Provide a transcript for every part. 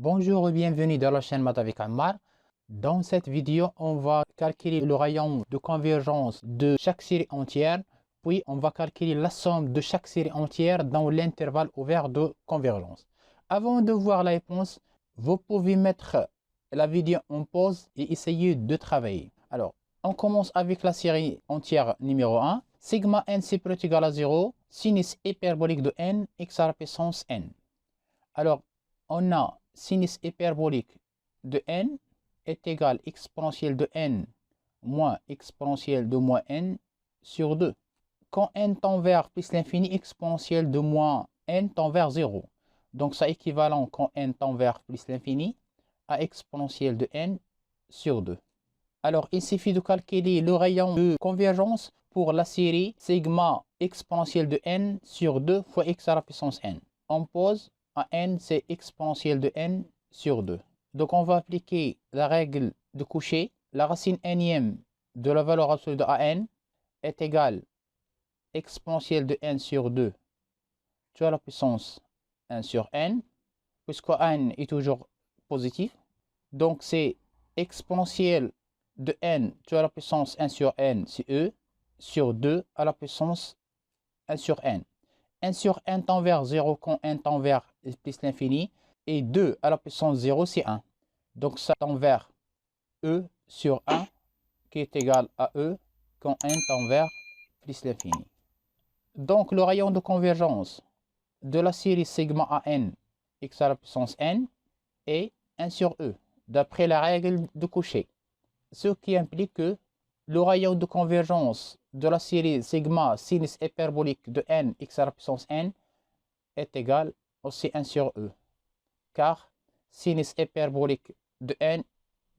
Bonjour et bienvenue dans la chaîne Maths avec Ammar. Dans cette vidéo, on va calculer le rayon de convergence de chaque série entière, puis on va calculer la somme de chaque série entière dans l'intervalle ouvert de convergence. Avant de voir la réponse, vous pouvez mettre la vidéo en pause et essayer de travailler. Alors, on commence avec la série entière numéro 1. Sigma n c'est égal à 0, sinus hyperbolique de n, x à la puissance n. Alors, on a sinus hyperbolique de n est égal à exponentielle de n moins exponentielle de moins n sur 2. Quand n tend vers plus l'infini, exponentielle de moins n tend vers 0. Donc, ça équivalent quand n tend vers plus l'infini à exponentielle de n sur 2. Alors, il suffit de calculer le rayon de convergence pour la série sigma exponentielle de n sur 2 fois x à la puissance n. On pose à n, c'est exponentielle de n sur 2. Donc, on va appliquer la règle de Cauchy. La racine nème de la valeur absolue de an est égale à exponentielle de n sur 2 à la puissance 1 sur n, puisque n est toujours positif. Donc, c'est exponentielle de n à la puissance 1 sur n, c'est e, sur 2 à la puissance 1 sur n. 1 sur n tend vers 0 quand n tend vers plus l'infini. Et 2 à la puissance 0, c'est 1. Donc, ça tend vers e sur 1, qui est égal à e quand n tend vers plus l'infini. Donc, le rayon de convergence de la série sigma an x à la puissance n est 1 sur e, d'après la règle de Cauchy. Ce qui implique que le rayon de convergence de la série sigma sinus hyperbolique de n x à la puissance n est égal aussi 1 sur e, car sinus hyperbolique de n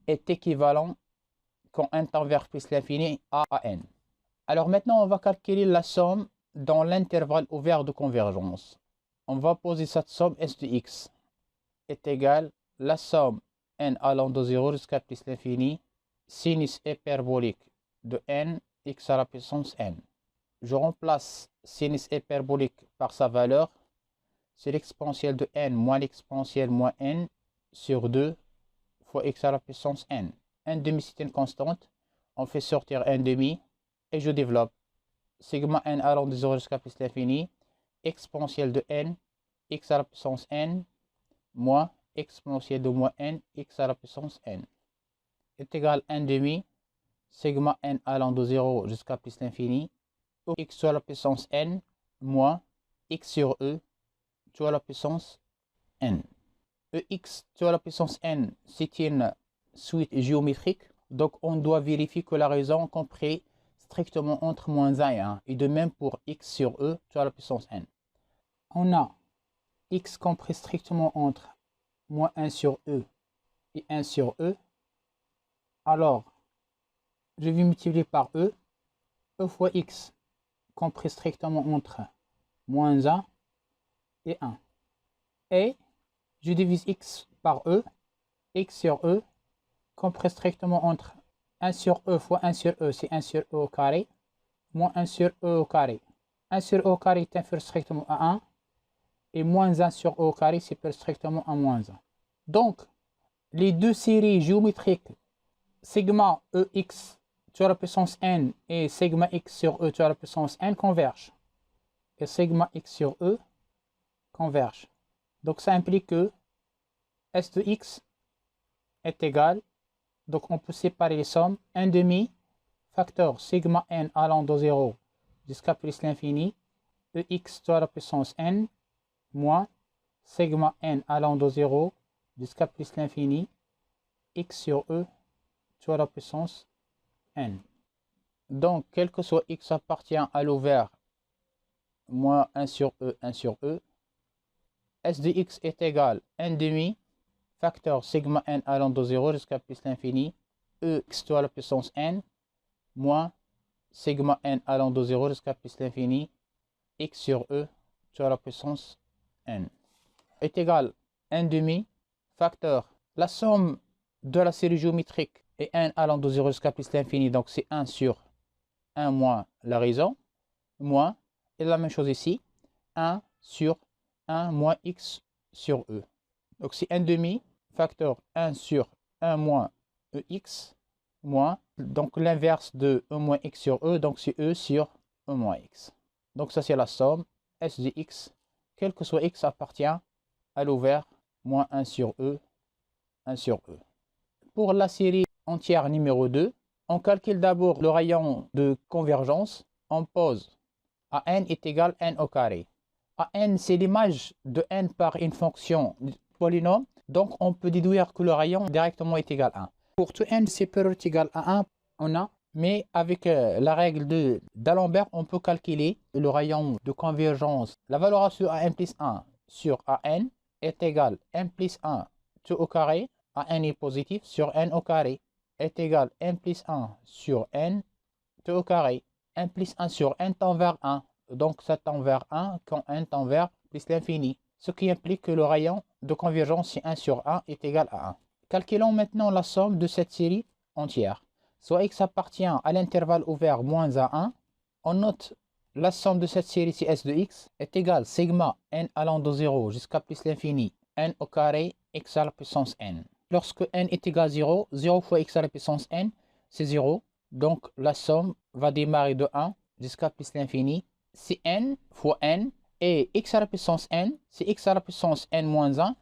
est équivalent quand n tend vers plus l'infini à n. Alors maintenant, on va calculer la somme dans l'intervalle ouvert de convergence. On va poser cette somme s de x est égale à la somme n allant de 0 jusqu'à plus l'infini sinus hyperbolique de n x à la puissance n. Je remplace sinus hyperbolique par sa valeur. C'est l'exponentielle de n moins l'exponentielle moins n sur 2 fois x à la puissance n. 1 demi, c'est une constante. On fait sortir 1 demi et je développe. Sigma n allant de 0 jusqu'à plus l'infini, exponentielle de n, x à la puissance n, moins exponentielle de moins n, x à la puissance n, est égal à 1 demi, sigma n allant de 0 jusqu'à plus l'infini, x à la puissance n, moins x sur e, à la puissance n. Ex à la puissance n, c'est une suite géométrique. Donc, on doit vérifier que la raison comprise strictement entre moins 1 et 1. Et de même pour x sur e, à la puissance n. On a x compris strictement entre moins 1 sur e et 1 sur e. Alors, je vais multiplier par e fois x compris strictement entre moins 1 et 1. Et je divise x par e, x sur e, compris strictement entre 1 sur e fois 1 sur e, c'est 1 sur e au carré, moins 1 sur e au carré. 1 sur e au carré est inférieur strictement à 1, et moins 1 sur e au carré, c'est inférieur strictement à moins 1. Donc, les deux séries géométriques, sigma ex à la puissance n et sigma x sur e à la puissance n convergent. Et sigma x sur e convergent. Donc, ça implique que s de x est égal, donc on peut séparer les sommes, 1 demi facteur sigma n allant de 0 jusqu'à plus l'infini, ex à la puissance n, moins sigma n allant de 0 jusqu'à plus l'infini, x sur e à la puissance n. Donc, quel que soit x appartient à l'ouvert, moins 1 sur e, 1 sur e, s de x est égal à 1 demi facteur sigma n allant de 0 jusqu'à plus l'infini, x à la puissance n, moins sigma n allant de 0 jusqu'à plus l'infini, x sur e à la puissance n, est égal à 1 demi facteur la somme de la série géométrique est 1 allant de 0 jusqu'à plus l'infini, donc c'est 1 sur 1 moins la raison, moins, et la même chose ici, 1 sur 1 moins x sur e. Donc c'est 1 demi facteur 1 sur 1 moins EX moins, donc l'inverse de E moins X sur E, donc c'est E sur E moins X. Donc ça c'est la somme S de X, quel que soit X appartient à l'ouvert moins 1 sur E, 1 sur E. Pour la série entière numéro 2, on calcule d'abord le rayon de convergence. On pose AN est égal à N au carré. AN, c'est l'image de N par une fonction polynôme. Donc, on peut déduire que le rayon directement est égal à 1. Pour tout N supérieur ou égal à 1, on a. Mais avec la règle d'Alembert, on peut calculer le rayon de convergence. La valeur sur AN plus 1 sur AN est égal à N plus 1 tout au carré. AN est positif sur N au carré est égal à N plus 1 sur N tout au carré. N plus 1 sur N tend vers 1. Donc ça tend vers 1 quand N tend vers plus l'infini. Ce qui implique que le rayon de convergence si 1 sur 1 est égal à 1. Calculons maintenant la somme de cette série entière. Soit x appartient à l'intervalle ouvert moins à 1. On note la somme de cette série si S de x est égale sigma n allant de 0 jusqu'à plus l'infini n au carré x à la puissance n. Lorsque n est égal à 0, 0 fois x à la puissance n, c'est 0. Donc la somme va démarrer de 1 jusqu'à plus l'infini. C'est n fois n. Et x à la puissance n, c'est x à la puissance n moins 1.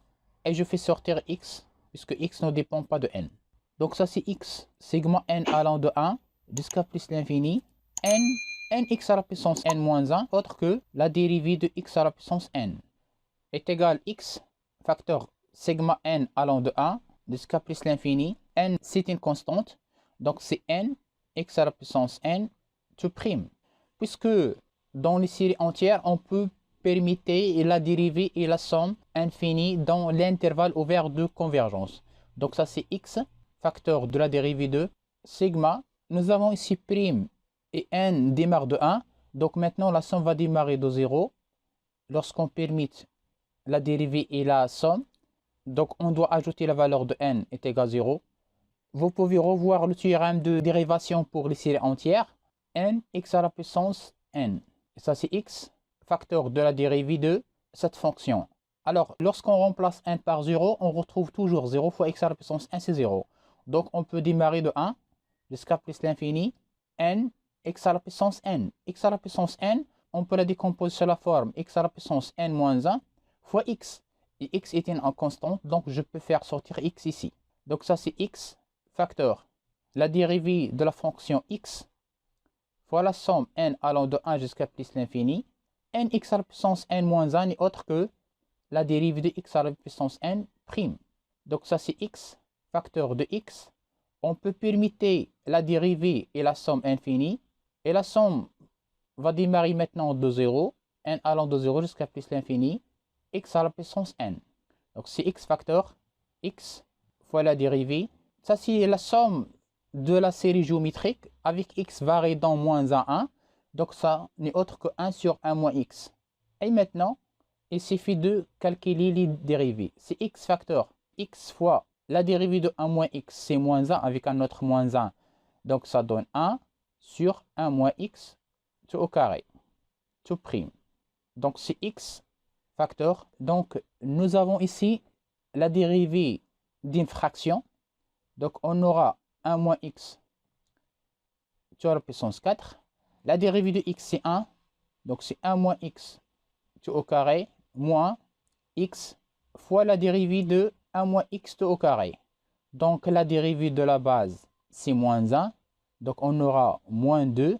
Et je fais sortir x, puisque x ne dépend pas de n. Donc ça c'est x, sigma n allant de 1 jusqu'à plus l'infini. Nx à la puissance n moins 1, autre que la dérivée de x à la puissance n, est égal à x facteur sigma n allant de 1 jusqu'à plus l'infini. N, c'est une constante. Donc c'est n, x à la puissance n, tout prime. Puisque dans les séries entières, on peut permettre la dérivée et la somme infinie dans l'intervalle ouvert de convergence. Donc ça c'est x, facteur de la dérivée de sigma. Nous avons ici prime et n démarre de 1. Donc maintenant la somme va démarrer de 0 lorsqu'on permet la dérivée et la somme. Donc on doit ajouter la valeur de n est égale à 0. Vous pouvez revoir le théorème de dérivation pour les séries entières. N, x à la puissance n. Et ça c'est x, facteur de la dérivée de cette fonction. Alors lorsqu'on remplace n par 0, on retrouve toujours 0 fois x à la puissance n, c'est 0. Donc on peut démarrer de 1 jusqu'à plus l'infini. N, x à la puissance n. X à la puissance n, on peut la décomposer sur la forme x à la puissance n moins 1 fois x. Et x est une constante, donc je peux faire sortir x ici. Donc ça c'est x, facteur la dérivée de la fonction x fois la somme n allant de 1 jusqu'à plus l'infini. Nx à la puissance n moins 1 n'est autre que la dérivée de x à la puissance n prime. Donc ça c'est x, facteur de x. On peut permettre la dérivée et la somme infinie. Et la somme va démarrer maintenant de 0, n allant de 0 jusqu'à plus l'infini, x à la puissance n. Donc c'est x facteur x fois la dérivée. Ça c'est la somme de la série géométrique avec x varié dans moins 1, 1. Donc ça n'est autre que 1 sur 1 moins x. Et maintenant, il suffit de calculer les dérivées. C'est x facteur x fois la dérivée de 1 moins x, c'est moins 1 avec un autre moins 1. Donc ça donne 1 sur 1 moins x tout au carré, tout prime. Donc c'est x facteur. Donc nous avons ici la dérivée d'une fraction. Donc on aura 1 moins x tout à la puissance 4. La dérivée de x c'est 1. Donc c'est 1 moins x tout au carré moins x fois la dérivée de 1 moins x tout au carré. Donc la dérivée de la base c'est moins 1. Donc on aura moins 2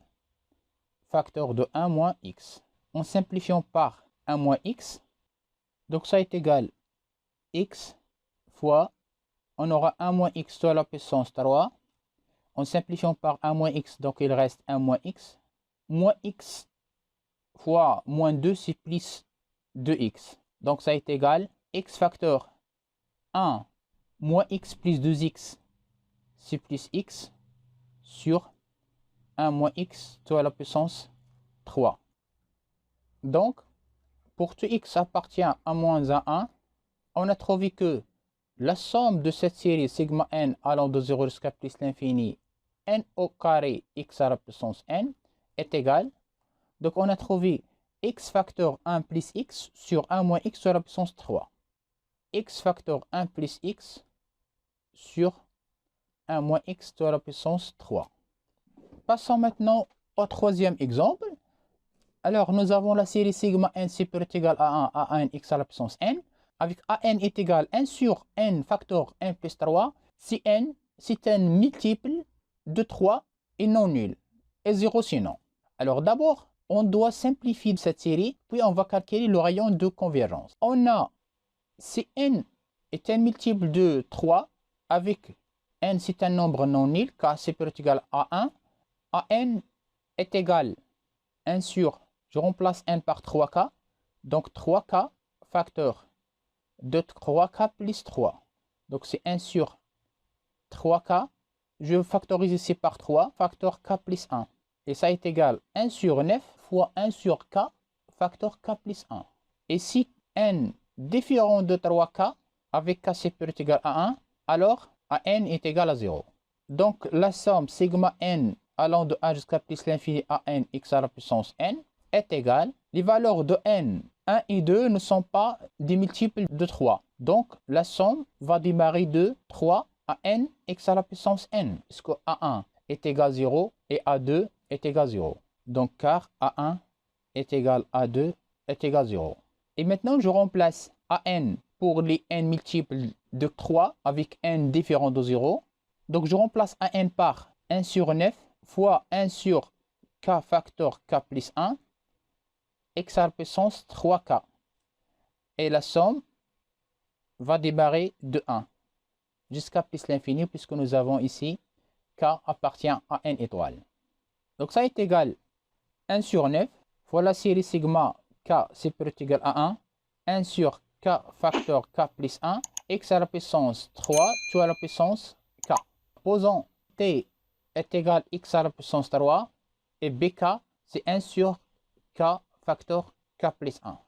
facteur de 1 moins x. En simplifiant par 1 moins x, donc ça est égal x fois, on aura 1 moins x tout à la puissance 3. En simplifiant par 1 moins x, donc il reste 1 moins x. Moins x fois moins 2, c'est plus 2x. Donc ça est égal x facteur 1 moins x plus 2x, c'est plus x sur 1 moins x tout à la puissance 3. Donc, pour tout x appartient à moins 1, on a trouvé que la somme de cette série sigma n allant de 0 jusqu'à plus l'infini n au carré x à la puissance n est égale. Donc on a trouvé x facteur 1 plus x sur 1 moins x à la puissance 3. x facteur 1 plus x sur 1 moins x à la puissance 3. Passons maintenant au troisième exemple. Alors, nous avons la série sigma n supérieur ou égal à 1 à n x à la puissance n, avec an est égal à 1 sur n facteur 1 plus 3, si n c'est un multiple de 3 et non nul, et 0 sinon. Alors d'abord, on doit simplifier cette série, puis on va calculer le rayon de convergence. On a, si n est un multiple de 3, avec n c'est un nombre non nul, k supérieur ou égal à 1, an est égal à 1 sur, je remplace n par 3k, donc 3k facteur de 3k plus 3. Donc c'est 1 sur 3k, je factorise ici par 3, facteur k plus 1. Et ça est égal à 1 sur 9 fois 1 sur k, facteur k plus 1. Et si n différent de 3k, avec k supérieur ou égal à 1, alors n est égal à 0. Donc la somme sigma n allant de 1 jusqu'à plus l'infini à n x à la puissance n est égale, les valeurs de n 1 et 2 ne sont pas des multiples de 3. Donc la somme va démarrer de 3 à n x à la puissance n, puisque a1 est égal à 0 et a2 est égal à 0. Donc car a1 est égal à 2 est égal à 0. Et maintenant je remplace an pour les n multiples de 3 avec n différent de 0. Donc je remplace an par 1 sur 9 fois 1 sur k facteur k plus 1 x à la puissance 3k. Et la somme va démarrer de 1 jusqu'à plus l'infini, puisque nous avons ici k appartient à n étoile. Donc ça est égal à 1 sur 9 fois la série sigma k supérieur ou égal à 1, 1 sur k facteur k plus 1, x à la puissance 3 tout à la puissance k. Posons t est égal à x à la puissance 3 et bk c'est 1 sur k facteur k plus 1.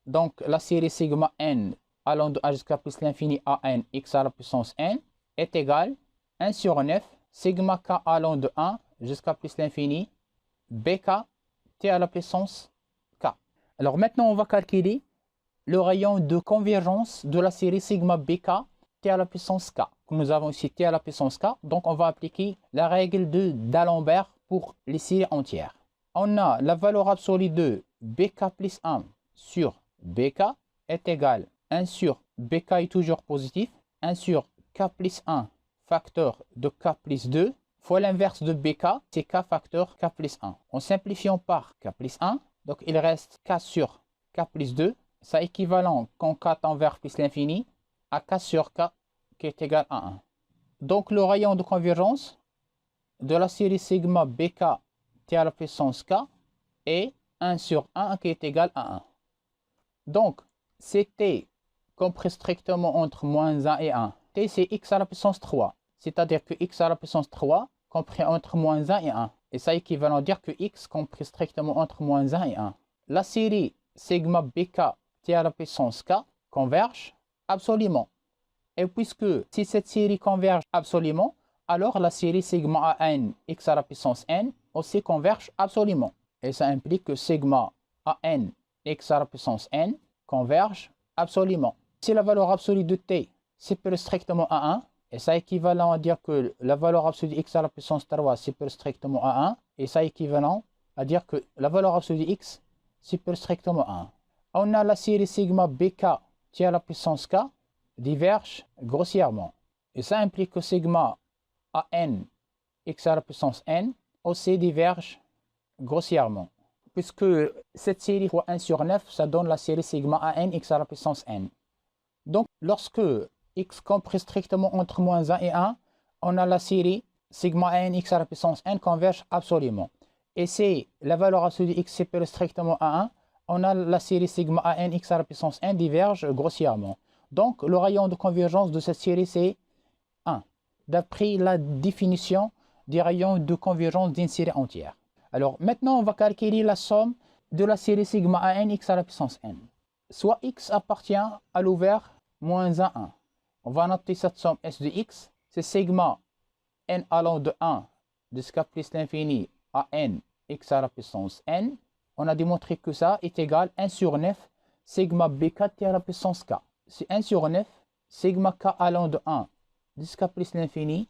Donc la série sigma n allant de a jusqu'à plus l'infini à n x à la puissance n est égale à 1 sur 9 sigma k allant de 1 jusqu'à plus l'infini bk t à la puissance k. Alors maintenant on va calculer le rayon de convergence de la série sigma bk t à la puissance k. Comme nous avons ici t à la puissance k, donc on va appliquer la règle d'Alembert pour les séries entières. On a la valeur absolue de bk plus 1 sur bk est égal à 1 sur bk est toujours positif, 1 sur k plus 1 facteur de k plus 2 fois l'inverse de bk, c'est k facteur k plus 1. En simplifiant par k plus 1, donc il reste k sur k plus 2, ça équivalent quand k tend vers plus l'infini à k sur k qui est égal à 1. Donc le rayon de convergence de la série sigma bk t à la puissance k est 1 sur 1 qui est égal à 1. Donc c'est t compris strictement entre moins 1 et 1. T c'est x à la puissance 3. C'est-à-dire que x à la puissance 3 compris entre moins 1 et 1. Et ça équivalent à dire que x compris strictement entre moins 1 et 1. La série sigma bk t à la puissance k converge absolument. Et puisque si cette série converge absolument, alors la série sigma an x à la puissance n aussi converge absolument. Et ça implique que sigma an x à la puissance n converge absolument. Si la valeur absolue de t supérieure strictement à 1, et ça équivalent à dire que la valeur absolue de x à la puissance 3 supérieure strictement à 1, et ça équivalent à dire que la valeur absolue de x supérieure strictement à 1. On a la série sigma bk t à la puissance k diverge grossièrement. Et ça implique que sigma an x à la puissance n aussi diverge grossièrement. Puisque cette série fois 1 sur 9, ça donne la série sigma an x à la puissance n. Donc lorsque x compris strictement entre moins 1 et 1, on a la série sigma an x à la puissance n converge absolument. Et si la valeur absolue de x supérieure strictement à 1, on a la série sigma an x à la puissance n diverge grossièrement. Donc le rayon de convergence de cette série c'est 1, d'après la définition des rayons de convergence d'une série entière. Alors maintenant on va calculer la somme de la série sigma an x à la puissance n. Soit x appartient à l'ouvert moins 1, 1. On va noter cette somme s de x, c'est sigma n allant de 1 jusqu'à plus l'infini à n x à la puissance n. On a démontré que ça est égal à 1 sur 9 sigma bk t à la puissance k. c'est 1 sur 9, sigma k allant de 1 jusqu'à plus l'infini.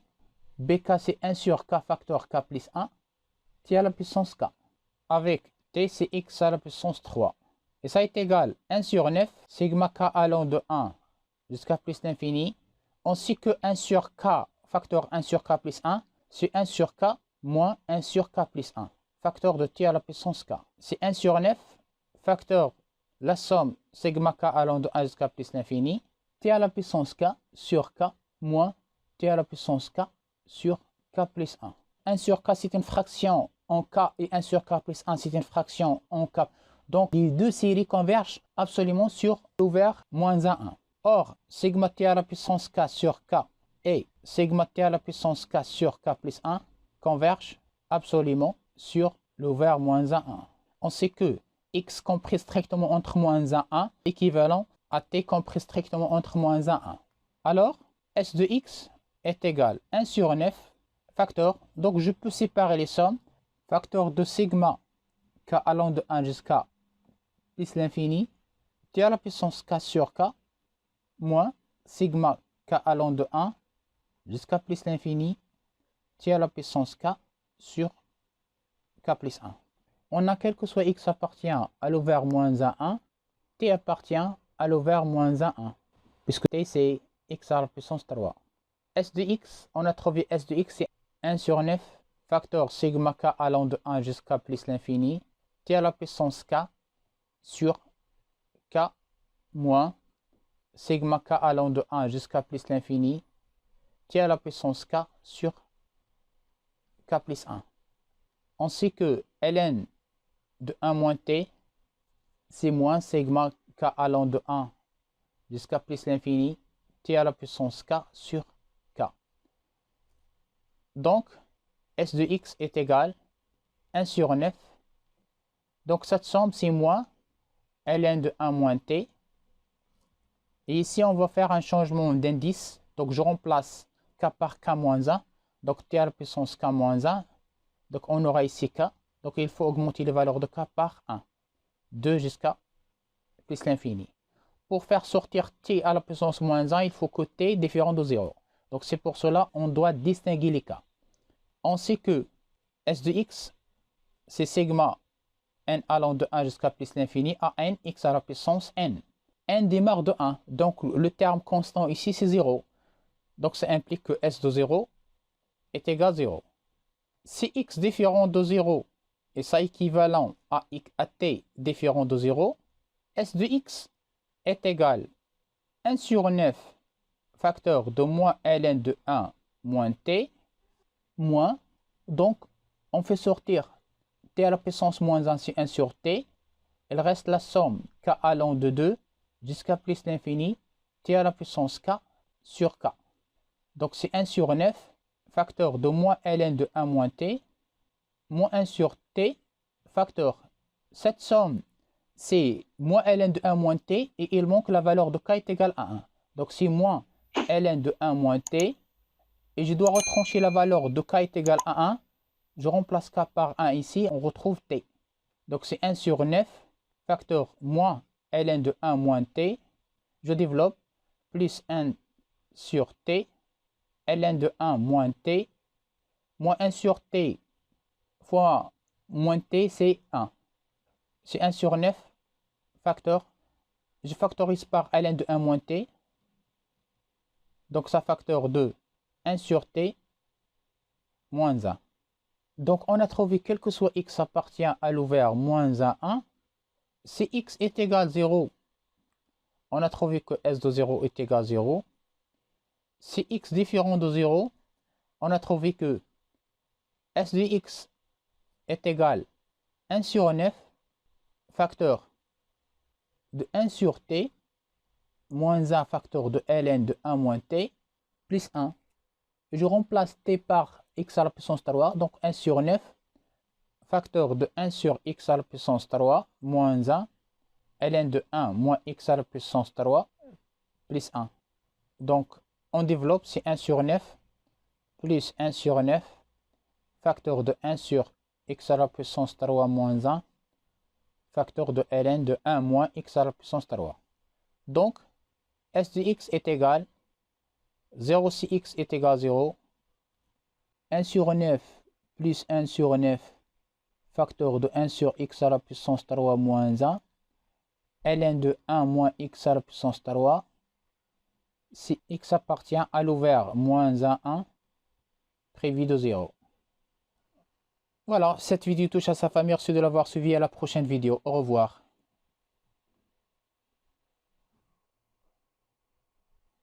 Bk, c'est 1 sur k facteur k plus 1, t à la puissance k. Avec t, c'est x à la puissance 3. Et ça est égal 1 sur 9, sigma k allant de 1 jusqu'à plus l'infini, ainsi que 1 sur k facteur 1 sur k plus 1, c'est 1 sur k moins 1 sur k plus 1, facteur de t à la puissance k. C'est 1 sur 9, facteur la somme sigma k allant de 1 jusqu'à plus l'infini, t à la puissance k sur k moins t à la puissance k sur k plus 1. 1 sur k, c'est une fraction en k et 1 sur k plus 1, c'est une fraction en k. Donc, les deux séries convergent absolument sur l'ouvert moins 1, 1. Or, sigma t à la puissance k sur k et sigma t à la puissance k sur k plus 1 convergent absolument sur l'ouvert moins 1, 1. On sait que x compris strictement entre moins 1, 1 équivalent à t compris strictement entre moins 1, 1. Alors, s de x est égal à 1 sur 9 facteur. Donc, je peux séparer les sommes. Facteur de sigma k allant de 1 jusqu'à plus l'infini, t à la puissance k sur k, moins sigma k allant de 1 jusqu'à plus l'infini, t à la puissance k sur k plus 1. On a quel que soit x appartient à l'ouvert moins 1, 1, t appartient à l'ouvert moins 1, 1, puisque t c'est x à la puissance 3. S de x, on a trouvé s de x, c'est 1 sur 9, facteur sigma k allant de 1 jusqu'à plus l'infini, t à la puissance k sur k moins sigma k allant de 1 jusqu'à plus l'infini, t à la puissance k sur k plus 1. On sait que ln de 1 moins t, c'est moins sigma k allant de 1 jusqu'à plus l'infini, t à la puissance k sur k. Donc, s de x est égal à 1 sur 9. Donc, cette somme, c'est moins ln de 1 moins t. Et ici, on va faire un changement d'indice. Donc, je remplace k par k moins 1. Donc, t à la puissance k moins 1. Donc, on aura ici k. Donc, il faut augmenter les valeurs de k par 1. 2 jusqu'à plus l'infini. Pour faire sortir t à la puissance moins 1, il faut que t est différent de 0. Donc, c'est pour cela qu'on doit distinguer les cas. On sait que s de x, c'est sigma n allant de 1 jusqu'à plus l'infini à n x à la puissance n. N démarre de 1. Donc, le terme constant ici, c'est 0. Donc, ça implique que s de 0 est égal à 0. Si x différent de 0 et ça équivalent à t différent de 0, s de x est égal à 1 sur 9 facteur de moins ln de 1 moins t moins, donc on fait sortir t à la puissance moins 1, c'est 1 sur t. Il reste la somme k allant de 2 jusqu'à plus l'infini, t à la puissance k sur k. Donc c'est 1 sur 9 facteur de moins ln de 1 moins t, moins 1 sur t, facteur. Cette somme, c'est moins ln de 1 moins t, et il manque la valeur de k est égale à 1. Donc c'est moins ln de 1 moins t, et je dois retrancher la valeur de k est égale à 1. Je remplace k par 1 ici, on retrouve t. Donc c'est 1 sur 9, facteur moins ln de 1 moins t. Je développe, plus 1 sur t, ln de 1 moins t, moins 1 sur t fois moins t, c'est 1. C'est 1 sur 9, facteur. Je factorise par ln de 1 moins t. Donc ça facteur de 1 sur t moins 1. Donc on a trouvé quel que soit x appartient à l'ouvert moins 1, 1. Si x est égal à 0, on a trouvé que s de 0 est égal à 0. Si x différent de 0, on a trouvé que s de x est égal à 1 sur 9 facteur de 1 sur t moins 1 facteur de ln de 1 moins t plus 1. Je remplace t par x à la puissance 3, donc 1 sur 9 facteur de 1 sur x à la puissance 3 moins 1 ln de 1 moins x à la puissance 3 plus 1. Donc on développe, c'est 1 sur 9 plus 1 sur 9 facteur de 1 sur x à la puissance 3 moins 1 facteur de ln de 1 moins x à la puissance 3. Donc S de x est égal 0 si x est égal à 0. 1 sur 9 plus 1 sur 9 facteur de 1 sur x à la puissance 3 moins 1. ln de 1 moins x à la puissance 3. Si x appartient à l'ouvert, moins 1 prévu de 0. Voilà, cette vidéo touche à sa fin. Merci de l'avoir suivi. À la prochaine vidéo. Au revoir.